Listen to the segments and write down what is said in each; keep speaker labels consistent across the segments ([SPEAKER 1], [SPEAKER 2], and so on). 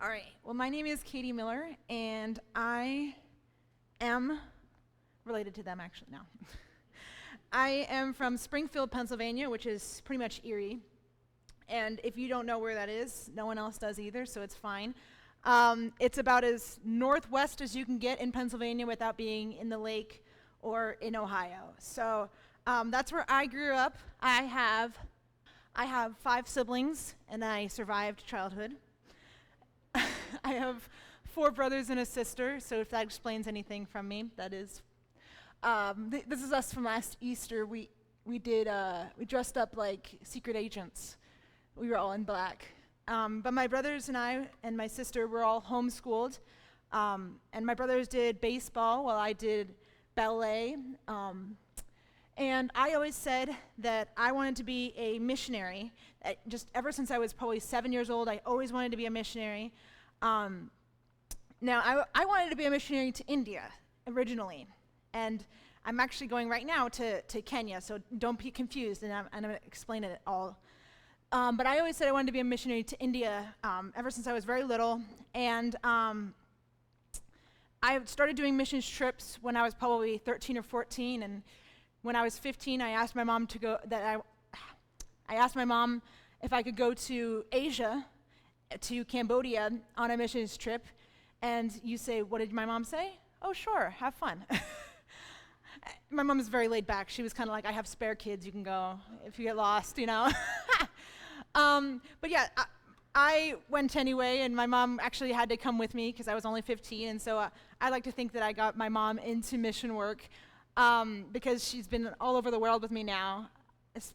[SPEAKER 1] All right. Well, my name is Katie Miller, and I am related to them, actually, no. I am from Springfield, Pennsylvania, which is pretty much Erie. And if you don't know where that is, no one else does either, so it's fine. It's about as northwest as you can get in Pennsylvania without being in the lake or in Ohio. So that's where I grew up. I have 5 siblings, and I survived childhood. I have 4 brothers and a sister, so if that explains anything from me, that is. This is us from last Easter. We dressed up like secret agents. We were all in black. But my brothers and I and my sister were all homeschooled. And my brothers did baseball while I did ballet. And I always said that I wanted to be a missionary. Just ever since I was probably 7 years old, I always wanted to be a missionary. Now, I wanted to be a missionary to India originally. And I'm actually going right now to Kenya, so don't be confused, and I'm going to explain it all. But I always said I wanted to be a missionary to India ever since I was very little. And I started doing missions trips when I was probably 13 or 14, and when I was 15, I asked my mom I asked my mom if I could go to Asia, to Cambodia, on a missions trip. And you say, what did my mom say? Oh, sure, have fun. My mom is very laid back. She was kind of like, I have spare kids, you can go if you get lost, you know. But yeah, I went anyway, and my mom actually had to come with me because I was only 15, and so I like to think that I got my mom into mission work because she's been all over the world with me now.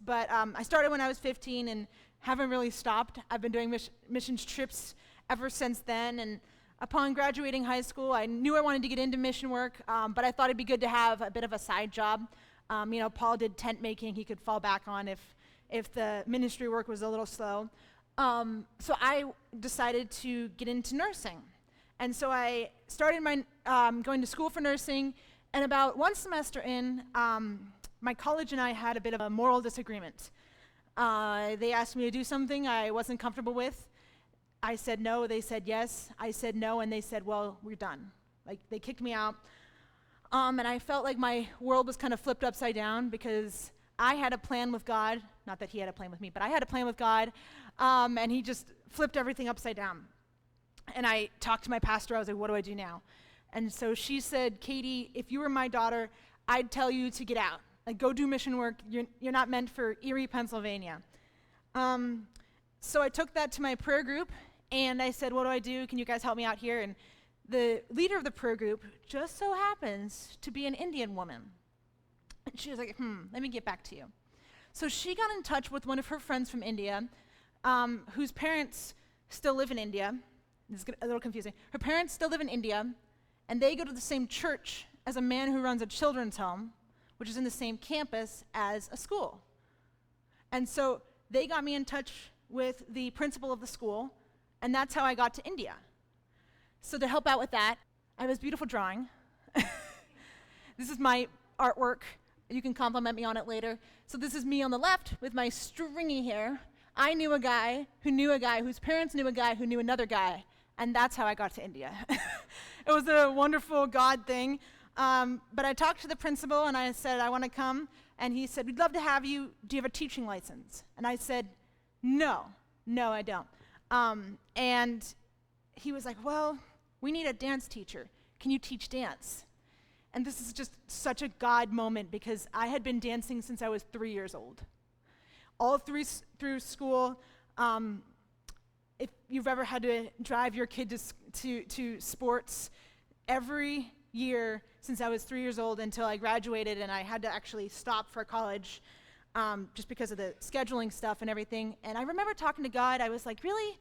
[SPEAKER 1] But I started when I was 15 and haven't really stopped. I've been doing missions trips ever since then, and upon graduating high school, I knew I wanted to get into mission work, but I thought it'd be good to have a bit of a side job. Paul did tent making he could fall back on if the ministry work was a little slow. So I decided to get into nursing. And so I started going to school for nursing, and about one semester in, my college and I had a bit of a moral disagreement. They asked me to do something I wasn't comfortable with. I said no, they said yes. I said no, and they said, well, we're done. Like, they kicked me out. And I felt like my world was kind of flipped upside down because I had a plan with God. Not that he had a plan with me, but I had a plan with God, and he just flipped everything upside down. And I talked to my pastor. I was like, what do I do now? And so she said, Katie, if you were my daughter, I'd tell you to get out. Like, go do mission work. You're not meant for Erie, Pennsylvania. So I took that to my prayer group, and I said, what do I do? Can you guys help me out here? And the leader of the prayer group just so happens to be an Indian woman. And she was like, let me get back to you. So she got in touch with one of her friends from India, whose parents still live in India. This is a little confusing. Her parents still live in India, and they go to the same church as a man who runs a children's home, which is in the same campus as a school. And so they got me in touch with the principal of the school, and that's how I got to India. So to help out with that, I have this beautiful drawing. This is my artwork. You can compliment me on it later. So this is me on the left with my stringy hair. I knew a guy who knew a guy whose parents knew a guy who knew another guy, and that's how I got to India. It was a wonderful God thing. But I talked to the principal, and I said, I want to come. And he said, we'd love to have you. Do you have a teaching license? And I said, no, I don't. And he was like, well, we need a dance teacher. Can you teach dance? And this is just such a God moment because I had been dancing since I was 3 years old. All through school, if you've ever had to drive your kid to sports, every year since I was 3 years old until I graduated, and I had to actually stop for college just because of the scheduling stuff and everything. And I remember talking to God. I was like, really?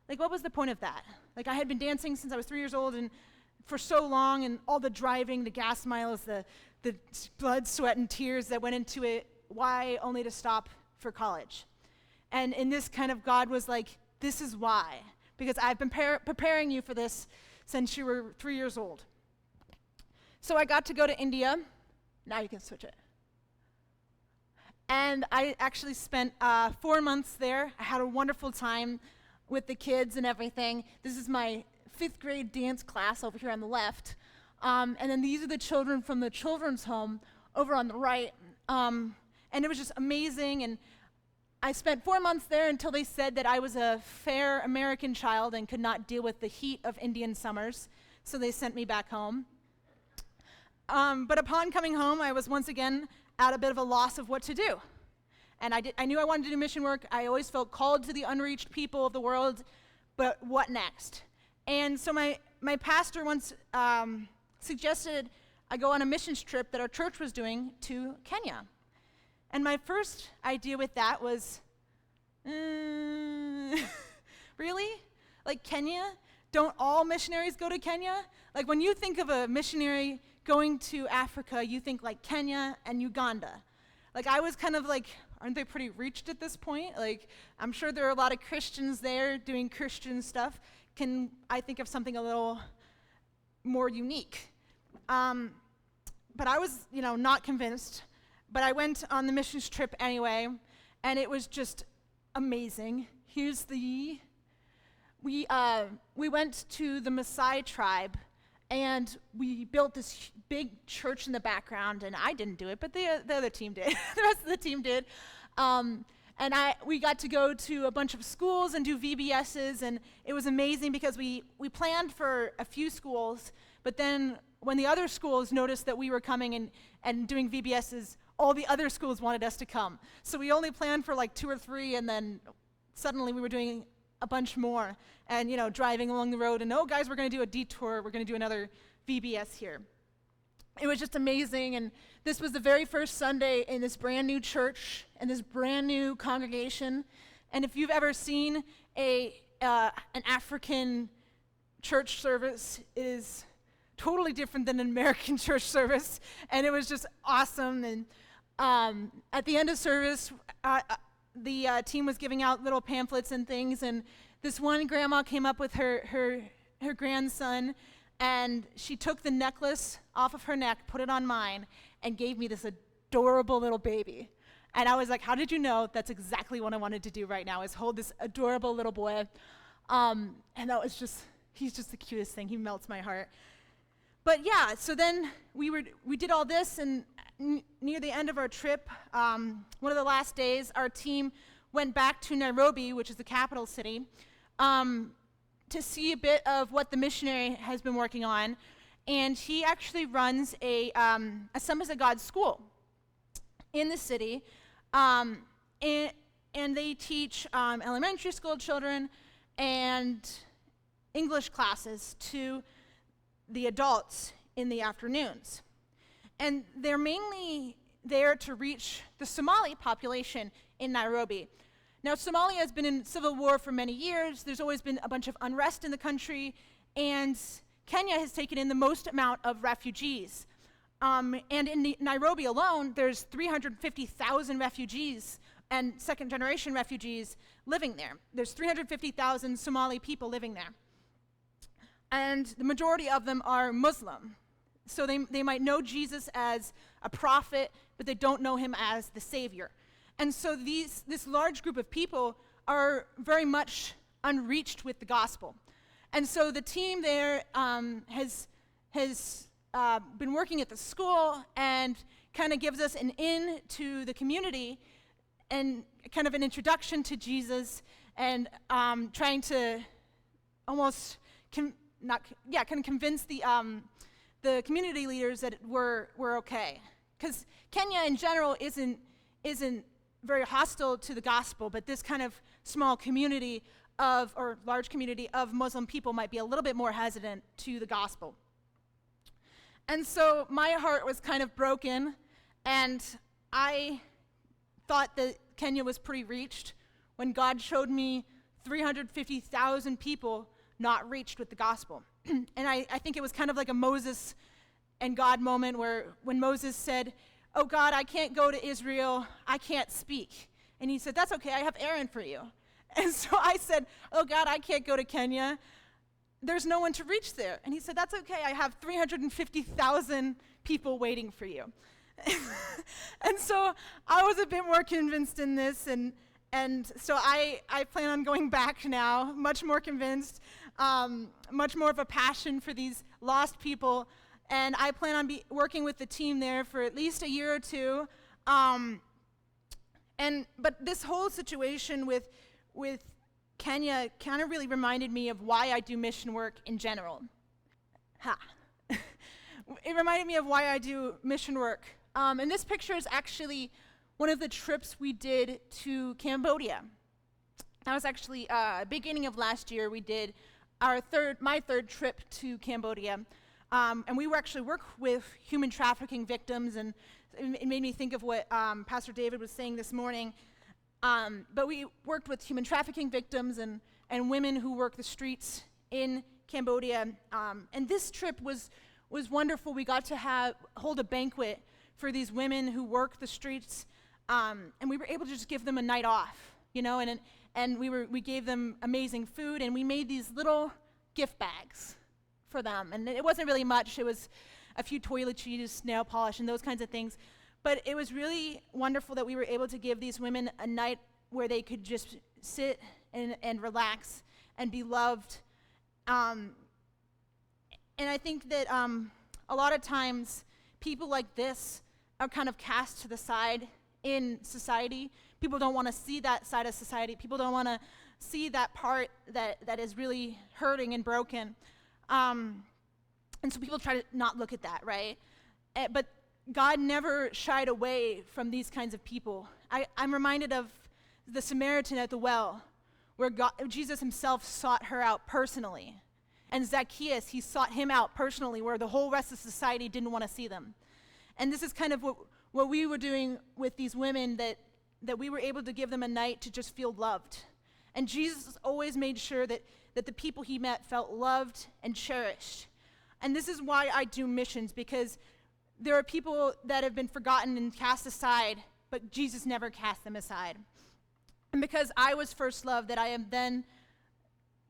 [SPEAKER 1] Like, what was the point of that? Like, I had been dancing since I was 3 years old and for so long, and all the driving, the gas miles, the blood, sweat, and tears that went into it. Why only to stop for college? And in this kind of, God was like, this is why. Because I've been preparing you for this since you were 3 years old. So I got to go to India. Now you can switch it. And I actually spent 4 months there. I had a wonderful time. with the kids and everything. This is my 5th grade dance class over here on the left. And then these are the children from the children's home over on the right. And it was just amazing. And I spent 4 months there until they said that I was a fair American child and could not deal with the heat of Indian summers. So they sent me back home. But upon coming home, I was once again at a bit of a loss of what to do. And I knew I wanted to do mission work. I always felt called to the unreached people of the world, but what next? And so my pastor once suggested I go on a missions trip that our church was doing to Kenya. And my first idea with that was, really? Like Kenya? Don't all missionaries go to Kenya? Like when you think of a missionary going to Africa, you think like Kenya and Uganda. Like I was kind of like, aren't they pretty reached at this point? Like I'm sure there are a lot of Christians there doing Christian stuff. Can I think of something a little more unique? But I was, not convinced. But I went on the missions trip anyway, and it was just amazing. We went to the Maasai tribe, and we built this big church in the background, and I didn't do it, but the other team did. The rest of the team did. And we got to go to a bunch of schools and do VBSs, and it was amazing because we planned for a few schools, but then when the other schools noticed that we were coming and doing VBSs, all the other schools wanted us to come. So we only planned for like 2 or 3, and then suddenly we were doing a bunch more, and driving along the road, and guys, we're going to do a detour, we're going to do another VBS here. It was just amazing, and this was the very first Sunday in this brand new church and this brand new congregation. And if you've ever seen an African church service, it is totally different than an American church service, and it was just awesome. And at the end of service, the team was giving out little pamphlets and things, and this one grandma came up with her grandson, and she took the necklace off of her neck, put it on mine, and gave me this adorable little baby. And I was like, how did you know? That's exactly what I wanted to do right now, is hold this adorable little boy. And that was he's just the cutest thing. He melts my heart. But yeah, so then we did all this, and near the end of our trip, one of the last days, our team went back to Nairobi, which is the capital city, to see a bit of what the missionary has been working on. And he actually runs a Assemblies of God school in the city, and they teach elementary school children and English classes to the adults in the afternoons. And they're mainly there to reach the Somali population in Nairobi. Now, Somalia has been in civil war for many years. There's always been a bunch of unrest in the country, and Kenya has taken in the most amount of refugees. And in Nairobi alone, there's 350,000 refugees and second-generation refugees living there. There's 350,000 Somali people living there. And the majority of them are Muslim. So they might know Jesus as a prophet, but they don't know him as the Savior. And so this large group of people are very much unreached with the gospel. And so the team there has been working at the school and kind of gives us an in to the community and kind of an introduction to Jesus, and trying to almost convince the community leaders that we're okay. Because Kenya in general isn't very hostile to the gospel, but this kind of small community or large community of Muslim people might be a little bit more hesitant to the gospel. And so my heart was kind of broken, and I thought that Kenya was pretty reached when God showed me 350,000 people not reached with the gospel. And I think it was kind of like a Moses and God moment when Moses said, "Oh God, I can't go to Israel, I can't speak." And he said, "That's okay, I have Aaron for you." And so I said, "Oh God, I can't go to Kenya, there's no one to reach there." And he said, "That's okay, I have 350,000 people waiting for you." And so I was a bit more convinced in this, and And so I plan on going back now, much more convinced, much more of a passion for these lost people. And I plan on working with the team there for at least a year or two. But this whole situation with Kenya kind of really reminded me of why I do mission work in general. It reminded me of why I do mission work. And this picture is actually one of the trips we did to Cambodia. That was actually beginning of last year. We did my third trip to Cambodia. And we actually work with human trafficking victims, and it made me think of what Pastor David was saying this morning. But we worked with human trafficking victims and women who work the streets in Cambodia. And this trip was wonderful. We got to hold a banquet for these women who work the streets, and we were able to just give them a night off, and we gave them amazing food, and we made these little gift bags for them. And it wasn't really much. It was a few toiletries, nail polish, and those kinds of things. But it was really wonderful that we were able to give these women a night where they could just sit and relax and be loved. And I think that a lot of times people like this are kind of cast to the side in society. People don't want to see that side of society. People don't want to see that part that is really hurting and broken. And so people try to not look at that, right? But God never shied away from these kinds of people. I'm reminded of the Samaritan at the well, where Jesus himself sought her out personally. And Zacchaeus, he sought him out personally, where the whole rest of society didn't want to see them. And this is kind of what we were doing with these women, that we were able to give them a night to just feel loved. And Jesus always made sure that the people he met felt loved and cherished. And this is why I do missions, because there are people that have been forgotten and cast aside, but Jesus never cast them aside. And because I was first loved, that I am then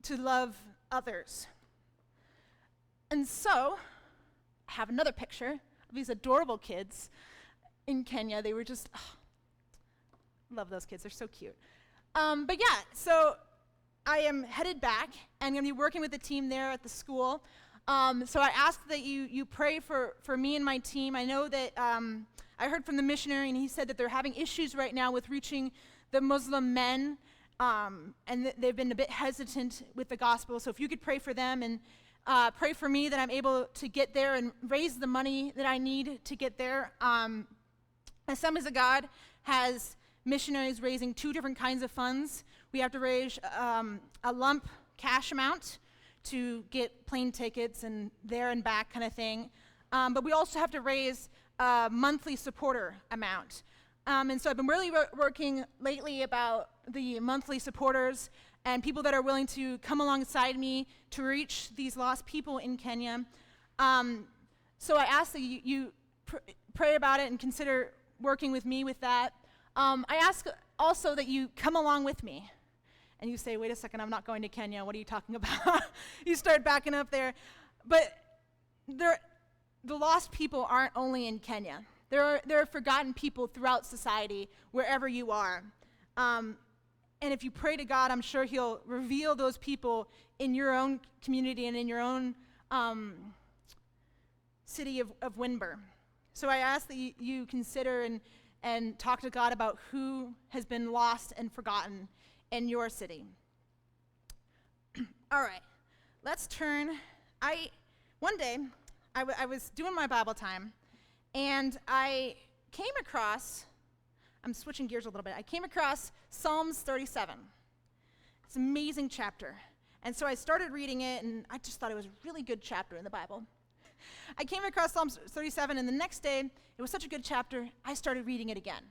[SPEAKER 1] to love others. And so, I have another picture of these adorable kids in Kenya. They were just, love those kids, they're so cute. But yeah, so I am headed back, and I'm going to be working with the team there at the school. So I ask that you pray for me and my team. I know that I heard from the missionary, and he said that they're having issues right now with reaching the Muslim men, and they've been a bit hesitant with the gospel. So if you could pray for them and pray for me that I'm able to get there and raise the money that I need to get there. Assemblies of God has missionaries raising 2 different kinds of funds. We have to raise a lump cash amount to get plane tickets and there and back kind of thing. But we also have to raise a monthly supporter amount. And so I've been really working lately about the monthly supporters and people that are willing to come alongside me to reach these lost people in Kenya. So I ask that you pray about it and consider working with me with that. I ask also that you come along with me. And you say, wait a second, I'm not going to Kenya. What are you talking about? You start backing up there. But the lost people aren't only in Kenya. There are forgotten people throughout society, wherever you are. And if you pray to God, I'm sure he'll reveal those people in your own community and in your own city of Windber. So I ask that you consider and talk to God about who has been lost and forgotten in your city. All right, let's turn. One day, I was doing my Bible time, and I came across, I'm switching gears a little bit, I came across Psalms 37. It's an amazing chapter. And so I started reading it, and I just thought it was a really good chapter in the Bible. I came across Psalms 37, and the next day, it was such a good chapter, I started reading it again.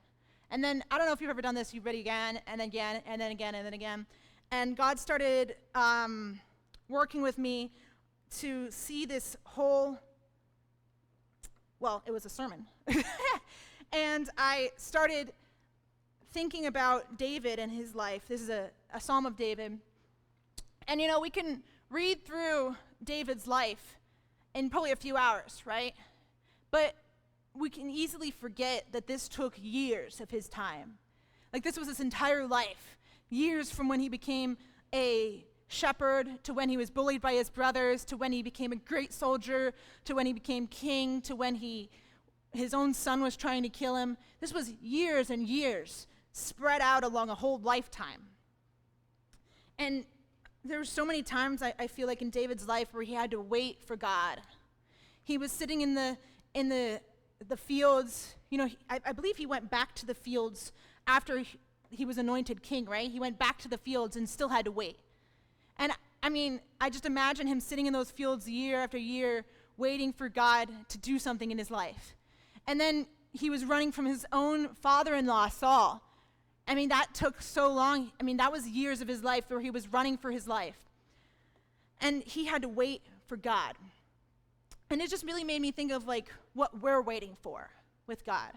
[SPEAKER 1] And then, I don't know if you've ever done this, you've read it again, and again, and then again, and then again. And God started working with me to see this whole, well, it was a sermon. And I started thinking about David and his life. This is a Psalm of David. And we can read through David's life in probably a few hours, right? But we can easily forget that this took years of his time. Like this was his entire life. Years from when he became a shepherd, to when he was bullied by his brothers, to when he became a great soldier, to when he became king, to when his own son was trying to kill him. This was years and years spread out along a whole lifetime. And there were so many times I feel like in David's life where he had to wait for God. He was sitting in the fields. You know, I believe he went back to the fields after he was anointed king, right? He went back to the fields and still had to wait. And I mean, I just imagine him sitting in those fields year after year, waiting for God to do something in his life. And then he was running from his own father-in-law, Saul. I mean, that took so long. I mean, that was years of his life where he was running for his life. And he had to wait for God. And it just really made me think of like what we're waiting for with God.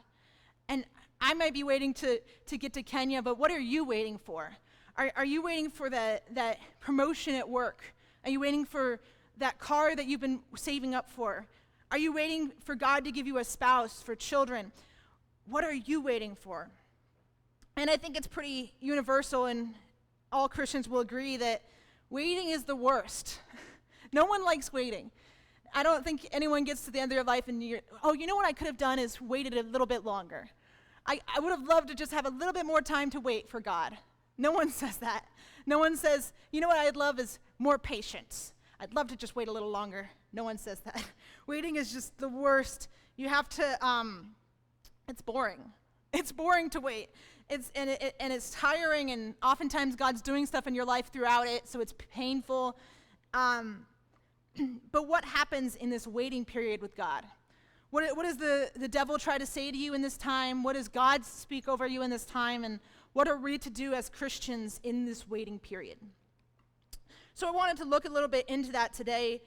[SPEAKER 1] And I might be waiting to get to Kenya, but what are you waiting for? Are you waiting for that promotion at work? Are you waiting for that car that you've been saving up for? Are you waiting for God to give you a spouse, for children? What are you waiting for? And I think it's pretty universal, and all Christians will agree that waiting is the worst. No one likes waiting. I don't think anyone gets to the end of their life and you know what I could have done is waited a little bit longer. I would have loved to just have a little bit more time to wait for God. No one says that. No one says, you know what I'd love is more patience. I'd love to just wait a little longer. No one says that. Waiting is just the worst. You have to, it's boring. It's boring to wait. It's tiring, and oftentimes God's doing stuff in your life throughout it, so it's painful. But what happens in this waiting period with God? What does the devil try to say to you in this time? What does God speak over you in this time? And what are we to do as Christians in this waiting period? So I wanted to look a little bit into that today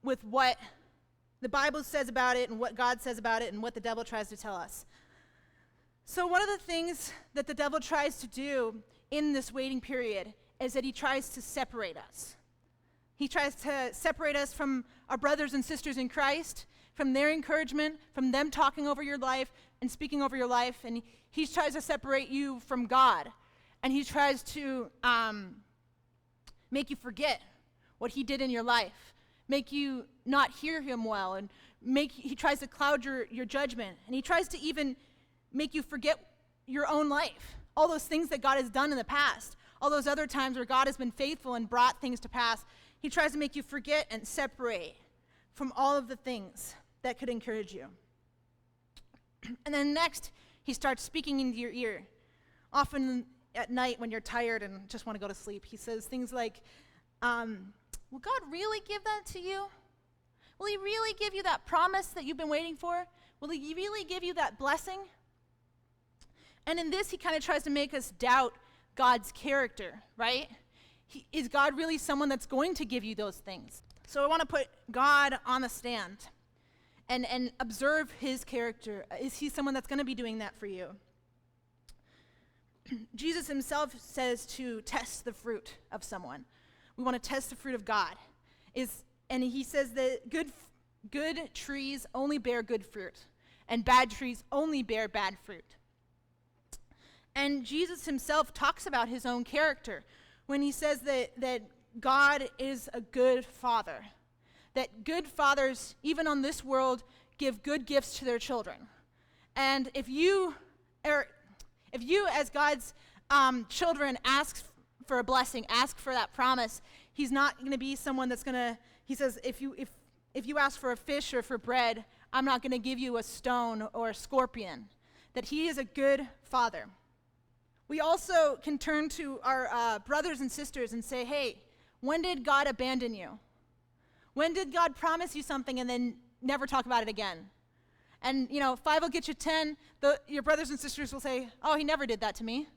[SPEAKER 1] with what the Bible says about it and what God says about it and what the devil tries to tell us. So one of the things that the devil tries to do in this waiting period is that he tries to separate us. He tries to separate us from our brothers and sisters in Christ, from their encouragement, from them talking over your life and speaking over your life. And he tries to separate you from God. And he tries to make you forget what he did in your life, make you not hear him well, and he tries to cloud your judgment. And he tries to even make you forget your own life, all those things that God has done in the past, all those other times where God has been faithful and brought things to pass. He tries to make you forget and separate from all of the things that could encourage you. And then next, he starts speaking into your ear. Often at night when you're tired and just want to go to sleep, he says things like, will God really give that to you? Will he really give you that promise that you've been waiting for? Will he really give you that blessing? And in this, he kind of tries to make us doubt God's character, right? Is God really someone that's going to give you those things? So I want to put God on the stand and observe his character. Is he someone that's going to be doing that for you? Jesus himself says to test the fruit of someone. We want to test the fruit of God. And he says that good trees only bear good fruit, and bad trees only bear bad fruit. And Jesus himself talks about his own character when he says that God is a good father, that good fathers, even on this world, give good gifts to their children. And if you as God's children ask for a blessing, ask for that promise, he's not going to be someone that's going to, he says, if you ask for a fish or for bread, I'm not going to give you a stone or a scorpion, that he is a good father. We also can turn to our brothers and sisters and say, hey, when did God abandon you? When did God promise you something and then never talk about it again? And, 5 will get you 10. Your brothers and sisters will say, oh, he never did that to me.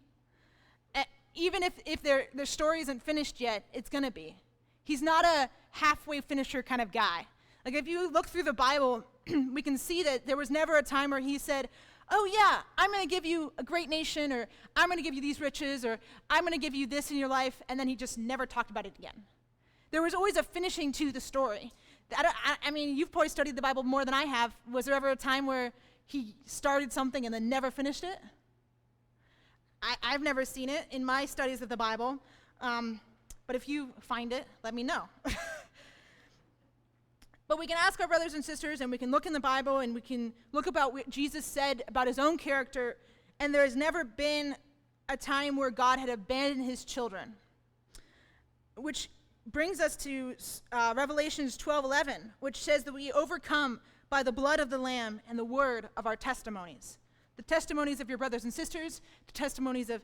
[SPEAKER 1] Even if their story isn't finished yet, it's going to be. He's not a halfway finisher kind of guy. Like if you look through the Bible, we can see that there was never a time where he said, oh yeah, I'm going to give you a great nation, or I'm going to give you these riches, or I'm going to give you this in your life, and then he just never talked about it again. There was always a finishing to the story. I mean, you've probably studied the Bible more than I have. Was there ever a time where he started something and then never finished it? I've never seen it in my studies of the Bible, but if you find it, let me know. But we can ask our brothers and sisters, and we can look in the Bible, and we can look about what Jesus said about his own character, and there has never been a time where God had abandoned his children. Which brings us to Revelations 12:11, which says that we overcome by the blood of the Lamb and the word of our testimonies. The testimonies of your brothers and sisters, the testimonies of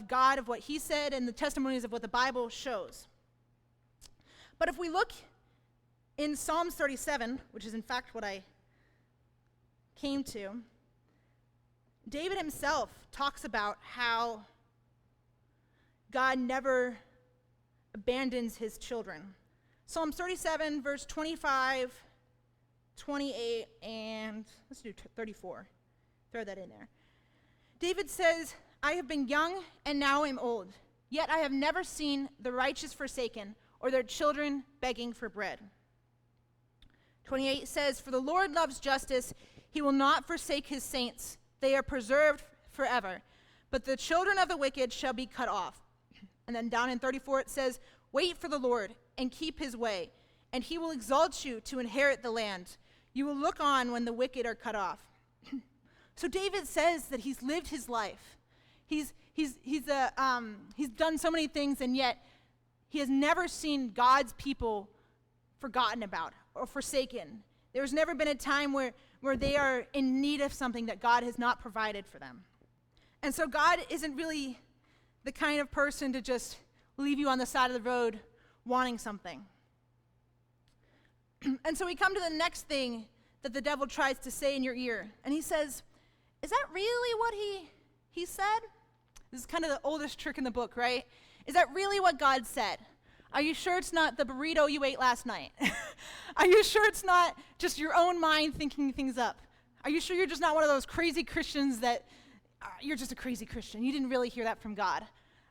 [SPEAKER 1] God, of what he said, and the testimonies of what the Bible shows. But if we look in Psalms 37, which is in fact what I came to, David himself talks about how God never abandons his children. Psalms 37, verse 25, 28, and let's do 34. Throw that in there. David says, I have been young and now am old, yet I have never seen the righteous forsaken or their children begging for bread. 28 says, for the Lord loves justice. He will not forsake his saints. They are preserved forever. But the children of the wicked shall be cut off. And then down in 34 it says, wait for the Lord and keep his way, and he will exalt you to inherit the land. You will look on when the wicked are cut off. So David says that he's lived his life. He's done so many things, and yet he has never seen God's people forgotten about or forsaken. There's never been a time where they are in need of something that God has not provided for them. And so God isn't really the kind of person to just leave you on the side of the road wanting something. And so we come to the next thing that the devil tries to say in your ear. And he says, is that really what he said? This is kind of the oldest trick in the book, right? Is that really what God said? Are you sure it's not the burrito you ate last night? Are you sure it's not just your own mind thinking things up? Are you sure you're just not one of those crazy Christians that you're just a crazy Christian? You didn't really hear that from God.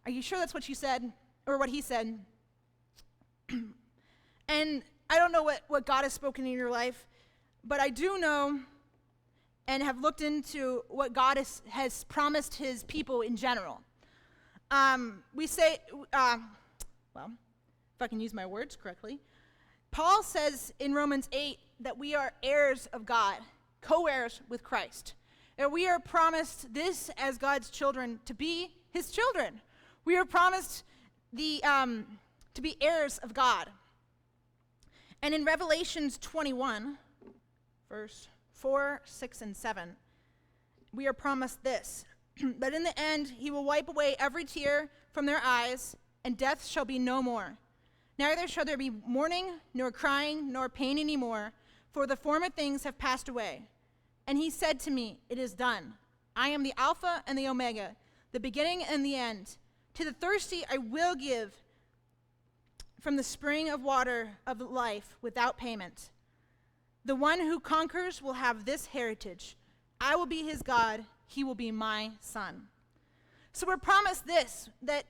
[SPEAKER 1] Are you sure that's what you said or what he said? And I don't know what God has spoken in your life, but I do know and have looked into what God has promised his people in general. We say, if I can use my words correctly, Paul says in Romans 8 that we are heirs of God, co-heirs with Christ. And we are promised this as God's children to be his children. We are promised to be heirs of God. And in Revelations 21, verse 4, 6, and 7, we are promised this, that in the end he will wipe away every tear from their eyes, and death shall be no more. Neither shall there be mourning, nor crying, nor pain any more, for the former things have passed away. And he said to me, it is done. I am the Alpha and the Omega, the beginning and the end. To the thirsty I will give from the spring of water of life without payment. The one who conquers will have this heritage. I will be his God, he will be my son. So we're promised this, that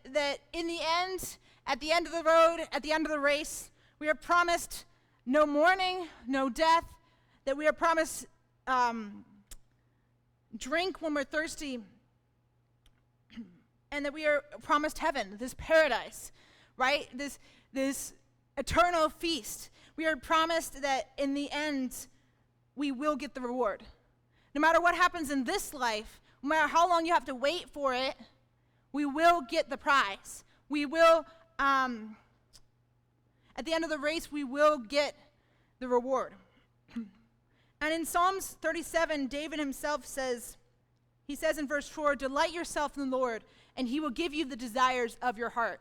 [SPEAKER 1] in the end, at the end of the road, at the end of the race, we are promised no mourning, no death, that we are promised drink when we're thirsty, and that we are promised heaven, this paradise, right? This eternal feast. We are promised that in the end, we will get the reward. No matter what happens in this life, no matter how long you have to wait for it, we will get the prize. We will, at the end of the race, we will get the reward. And in Psalms 37, David himself says, he says in verse 4, delight yourself in the Lord, and he will give you the desires of your heart.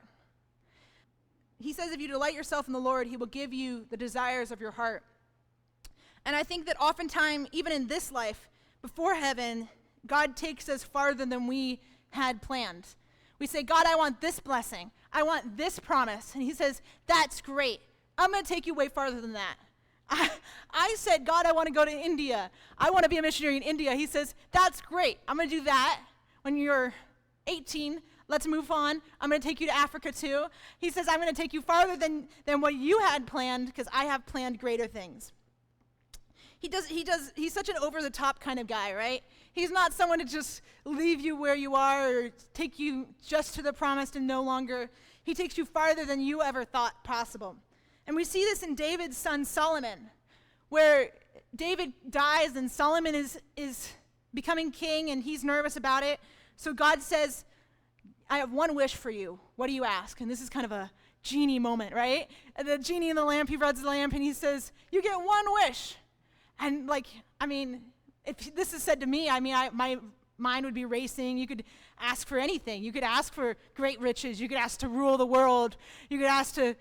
[SPEAKER 1] He says if you delight yourself in the Lord, he will give you the desires of your heart. And I think that oftentimes, even in this life, before heaven, God takes us farther than we had planned. We say, God, I want this blessing. I want this promise. And he says, that's great. I'm going to take you way farther than that. I said, God, I want to go to India. I want to be a missionary in India. He says, that's great. I'm going to do that when you're 18. Let's move on. I'm going to take you to Africa too. He says, I'm going to take you farther than what you had planned because I have planned greater things. He's such an over-the-top kind of guy, right? He's not someone to just leave you where you are or take you just to the promised and no longer. He takes you farther than you ever thought possible. And we see this in David's son Solomon, where David dies and Solomon is becoming king and he's nervous about it. So God says, I have one wish for you. What do you ask? And this is kind of a genie moment, right? And the genie in the lamp, he rubs the lamp and he says, you get one wish. And if this is said to me, my mind would be racing. You could ask for anything. You could ask for great riches. You could ask to rule the world. You could ask to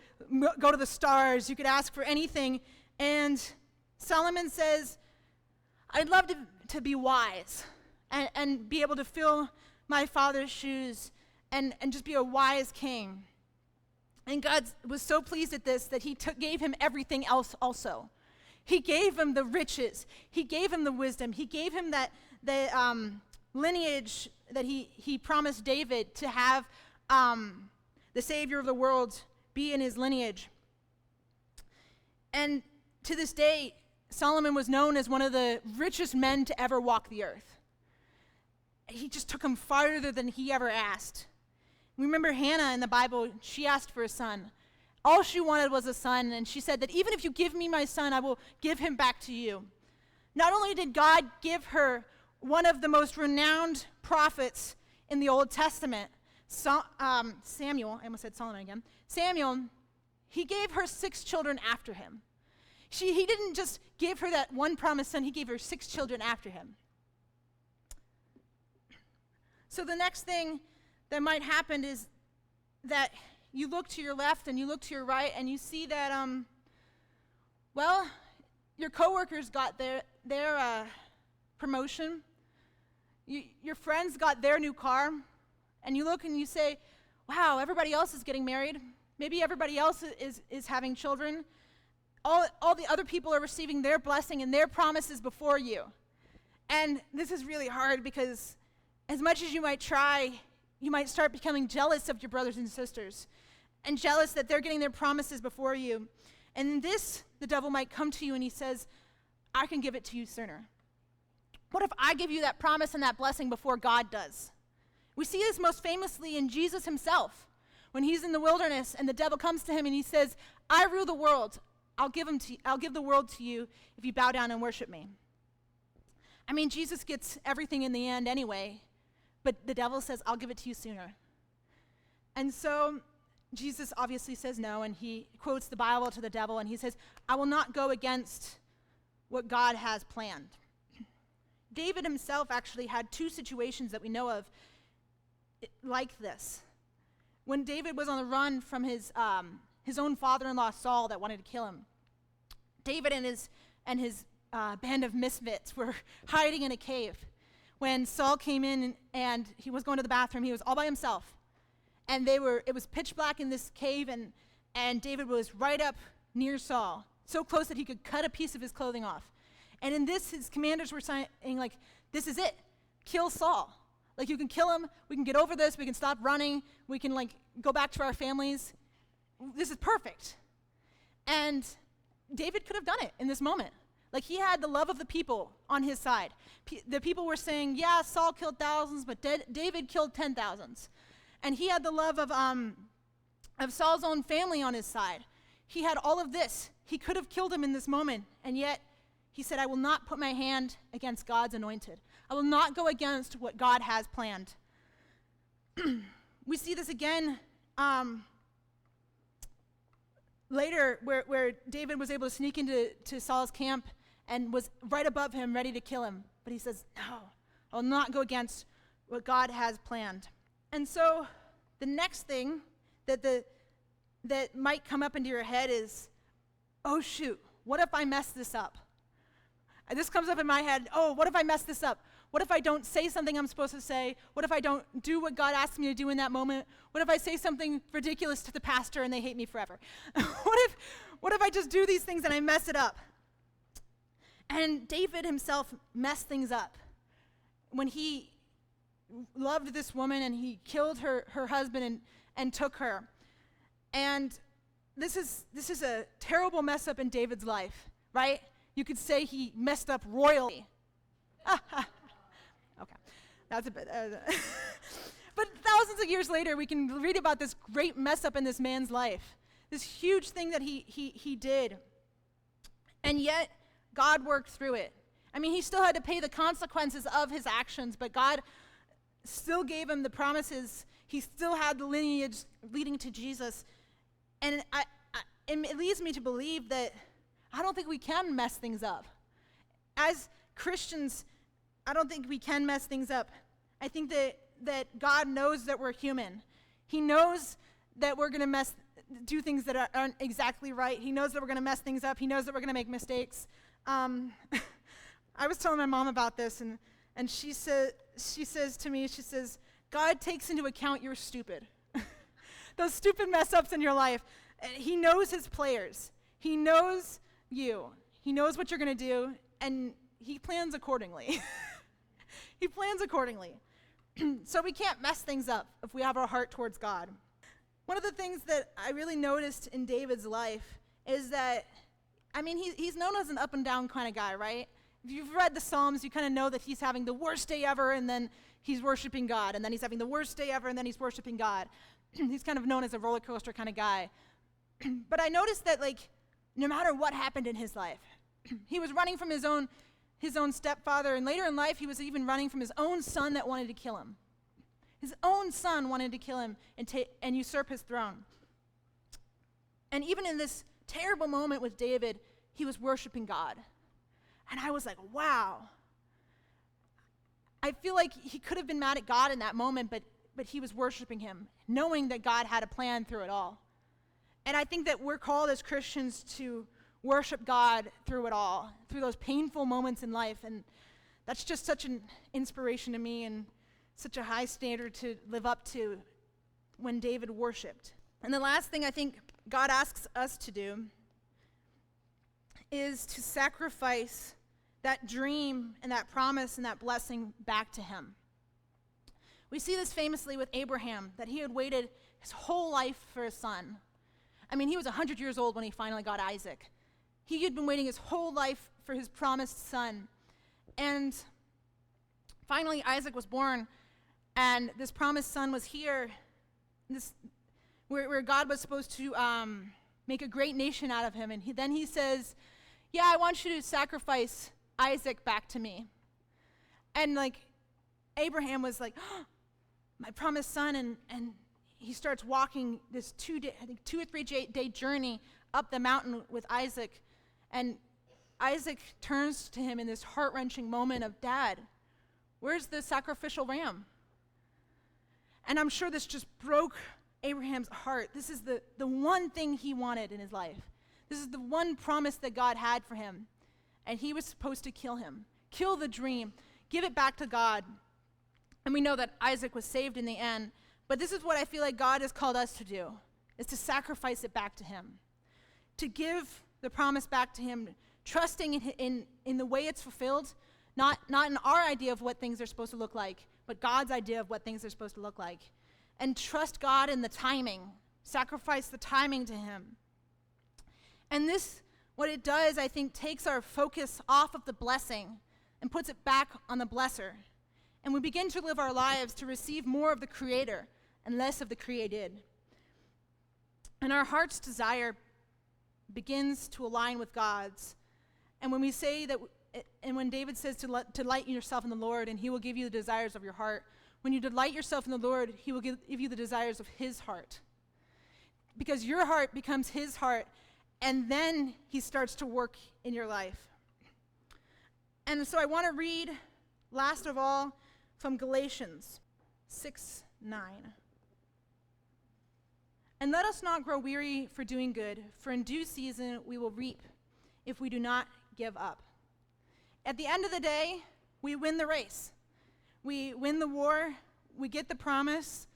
[SPEAKER 1] go to the stars. You could ask for anything. And Solomon says, I'd love to be wise and be able to fill my father's shoes and just be a wise king. And God was so pleased at this that he gave him everything else also. He gave him the riches. He gave him the wisdom. He gave him the lineage that he promised David to have the Savior of the world be in his lineage. And to this day, Solomon was known as one of the richest men to ever walk the earth. He just took him farther than he ever asked. Remember Hannah in the Bible, she asked for a son. All she wanted was a son, and she said that even if you give me my son, I will give him back to you. Not only did God give her one of the most renowned prophets in the Old Testament, Samuel, I almost said Solomon again, Samuel, he gave her 6 children after him. He didn't just give her that one promised son, he gave her 6 children after him. So the next thing that might happen is that you look to your left and you look to your right and you see that, your coworkers got their promotion. Your friends got their new car. And you look and you say, wow, everybody else is getting married. Maybe everybody else is having children. All the other people are receiving their blessing and their promises before you. And this is really hard because as much as you might try, you might start becoming jealous of your brothers and sisters and jealous that they're getting their promises before you. And in this, the devil might come to you and he says, I can give it to you sooner. What if I give you that promise and that blessing before God does? We see this most famously in Jesus himself. When he's in the wilderness and the devil comes to him and he says, I rule the world. I'll give the world to you if you bow down and worship me. I mean, Jesus gets everything in the end anyway, but the devil says, I'll give it to you sooner. And so Jesus obviously says no, and he quotes the Bible to the devil, and he says, I will not go against what God has planned. David himself actually had 2 situations that we know of like this. When David was on the run from his own father-in-law Saul that wanted to kill him, David and his band of misfits were hiding in a cave. When Saul came in and he was going to the bathroom, he was all by himself. And it was pitch black in this cave, and David was right up near Saul, so close that he could cut a piece of his clothing off. And in this, his commanders were saying, like, this is it. Kill Saul. Like, you can kill him. We can get over this. We can stop running. We can, go back to our families. This is perfect. And David could have done it in this moment. Like, he had the love of the people on his side. The people were saying, yeah, Saul killed thousands, but David killed 10,000s. And he had the love of Saul's own family on his side. He had all of this. He could have killed him in this moment, and yet he said, I will not put my hand against God's anointed. I will not go against what God has planned. We see this again later where David was able to sneak into Saul's camp and was right above him, ready to kill him. But he says, no, I will not go against what God has planned. And so the next thing that might come up into your head is, oh shoot, what if I mess this up? And this comes up in my head, oh, what if I mess this up? What if I don't say something I'm supposed to say? What if I don't do what God asked me to do in that moment? What if I say something ridiculous to the pastor and they hate me forever? What if I just do these things and I mess it up? And David himself messed things up when he loved this woman and he killed her husband and took her. And this is a terrible mess up in David's life, right? You could say he messed up royally. That's a bit. But thousands of years later, we can read about this great mess up in this man's life, this huge thing that he did. And yet, God worked through it. I mean, he still had to pay the consequences of his actions, but God still gave him the promises. He still had the lineage leading to Jesus. And it leads me to believe that I don't think we can mess things up. As Christians, I don't think we can mess things up. I think that God knows that we're human. He knows that we're going to do things that aren't exactly right. He knows that we're going to mess things up. He knows that we're going to make mistakes. I was telling my mom about this, and she says to me, God takes into account you're stupid. Those stupid mess ups in your life. He knows his players. He knows you. He knows what you're going to do, and he plans accordingly. He plans accordingly. So we can't mess things up if we have our heart towards God. One of the things that I really noticed in David's life is that, I mean, he's known as an up and down kind of guy, right? If you've read the Psalms, you kind of know that he's having the worst day ever, and then he's worshiping God, and then he's having the worst day ever, and then he's worshiping God. He's kind of known as a roller coaster kind of guy. But I noticed that, like, no matter what happened in his life, he was running from his own stepfather, and later in life, he was even running from his own son that wanted to kill him. His own son wanted to kill him and usurp his throne. And even in this terrible moment with David, he was worshiping God. And I was like, wow. I feel like he could have been mad at God in that moment, but he was worshiping him, knowing that God had a plan through it all. And I think that we're called as Christians to worship God through it all, through those painful moments in life. And that's just such an inspiration to me and such a high standard to live up to when David worshiped. And the last thing I think God asks us to do is to sacrifice that dream and that promise and that blessing back to him. We see this famously with Abraham, that he had waited his whole life for a son. I mean, he was 100 years old when he finally got Isaac. He had been waiting his whole life for his promised son. And finally, Isaac was born, and this promised son was here, where God was supposed to make a great nation out of him. And then he says, yeah, I want you to sacrifice Isaac back to me. And like, Abraham was like, oh, my promised son, and he starts walking this 2 or 3 day journey up the mountain with Isaac. And Isaac turns to him in this heart-wrenching moment of, Dad, where's the sacrificial ram? And I'm sure this just broke Abraham's heart. This is the one thing he wanted in his life. This is the one promise that God had for him. And he was supposed to kill him, kill the dream, give it back to God. And we know that Isaac was saved in the end. But this is what I feel like God has called us to do, is to sacrifice it back to him, to give the promise back to him, trusting in the way it's fulfilled, not in our idea of what things are supposed to look like, but God's idea of what things are supposed to look like. And trust God in the timing, sacrifice the timing to him. And this, what it does, I think, takes our focus off of the blessing and puts it back on the blesser. And we begin to live our lives to receive more of the Creator and less of the created. And our heart's desire begins to align with God's. And when we say that, and when David says to delight yourself in the Lord, and he will give you the desires of your heart, when you delight yourself in the Lord, he will give you the desires of his heart. Because your heart becomes his heart, and then he starts to work in your life. And so I want to read, last of all, from Galatians 6:9. And let us not grow weary for doing good, for in due season we will reap if we do not give up. At the end of the day, we win the race. We win the war. We get the promise.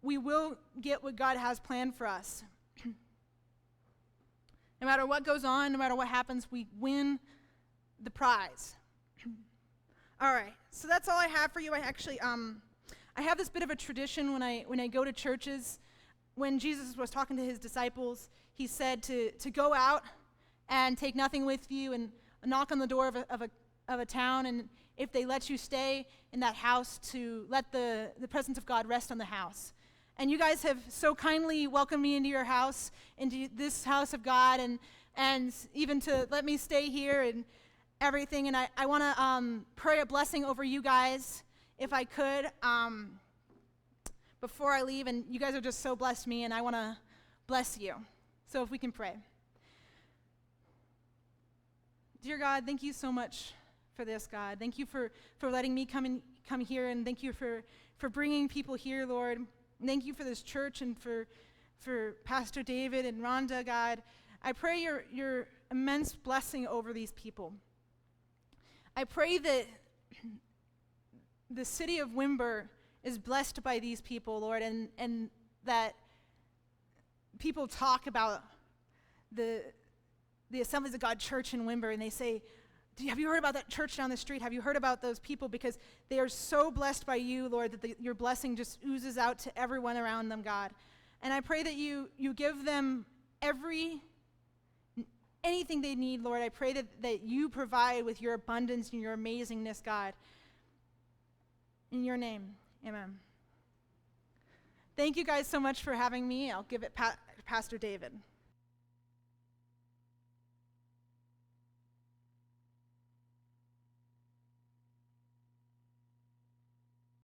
[SPEAKER 1] We will get what God has planned for us. No matter what goes on, no matter what happens, we win the prize. All right, so that's all I have for you. I actually, I have this bit of a tradition when I go to churches. When Jesus was talking to his disciples, he said to go out and take nothing with you and knock on the door of a town, and if they let you stay in that house, to let the presence of God rest on the house. And you guys have so kindly welcomed me into your house, into this house of God, and even to let me stay here and everything. And I want to pray a blessing over you guys, if I could, before I leave. And you guys have just so blessed me, and I want to bless you. So if we can pray. Dear God, thank you so much for this, God. Thank you for letting me come here, and thank you for bringing people here, Lord. Thank you for this church and for Pastor David and Rhonda, God. I pray your immense blessing over these people. I pray that the city of Wimber is blessed by these people, Lord, and that people talk about the Assemblies of God Church in Wimber, and they say, have you heard about that church down the street? Have you heard about those people? Because they are so blessed by you, Lord, that your blessing just oozes out to everyone around them, God. And I pray that you give them anything they need, Lord. I pray that you provide with your abundance and your amazingness, God. In your name, amen. Thank you guys so much for having me. I'll give it to Pastor David.